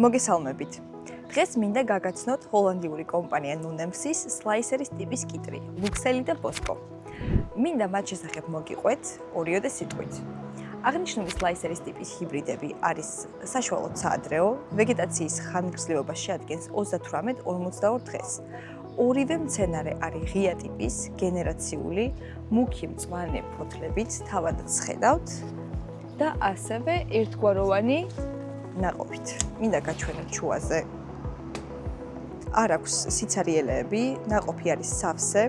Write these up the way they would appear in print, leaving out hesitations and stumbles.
მოგესალმებით. დღეს მინდა გაგაცნოთ ჰოლანდიური კომპანია Nunemsის სლაისერის ტიპის კიტრი, Luxelli და Bosco. მინდა მათ შესახებ მოგიყვეთ ორიოდე სიტყვით. აღნიშნული სლაისერის ტიპის ჰიბრიდები არის საშუალოდ საადრეო, ვეგეტაციის ხანგრძლივობა შეადგენს 38-42 დღეს. ორივე მცენარე არის ღია ტიპის, გენერაციული, მუქი მწვანე ფოთლებით, თავადაც ხედავთ და ასევე ერთგვაროვანი ნაყოფით. მინდა გაჩვენოთ შუაზე. არ აქვს სიცარიელეები, ნაყოფი არის სავსე,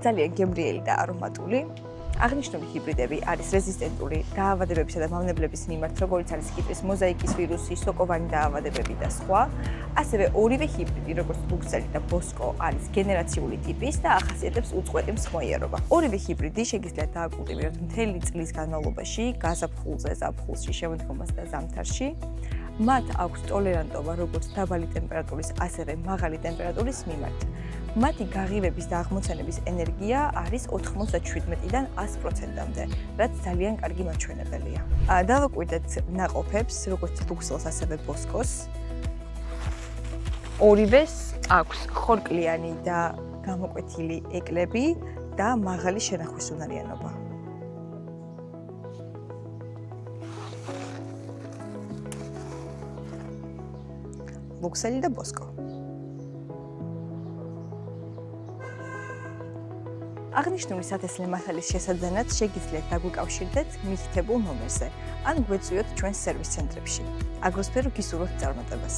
ძალიან გემრიელი და არომატული. აღნიშნული ჰიბრიდები არის რეზისტენტური დაავადებებისა და მავნებლების მიმართ, როგორც არის კიტრის მოზაიკის ვირუსი, სოკოვანი დაავადებები და სხვა. ასევე ორივე ჰიბრიდი, როგორც Luxelli და Bosco, არის გენერაციული ტიპის და ახასიათებს უწყვეტი მსხმოიარობა. ორივე ჰიბრიდი შეგიძლიათ დააკულტივიროთ მთელი წლის განმავლობაში, გაზაფხულზე, ზაფხულში, შემოდგომას და ზამთარში. მათ აქვს ტოლერანტობა როგორც დაბალი ტემპერატურის, ასევე მაღალი ტემპერატურის მიმართ. მათი გაღივების და აღმოცენების ენერგია არის 97-დან 100%-მდე, რაც ძალიან კარგი მაჩვენებელია. დავაკვირდეთ ნაყოფებს, როგორც Luxells, ასევე Boscos. ორივეს აქვს ხორკლიანი და გამოკვეთილი ეკლები და მაღალი შენახვის უნარიანობა. Luxelli და Bosco. აღნიშნული სათესლე მასალის შესაძენად შეგიძლიათ დაგვიკავშირდეთ მითითებულ ნომერზე ან გვეწვიოთ ჩვენს სერვის ცენტრებში. აგროსფერო გისურვებთ წარმატებას.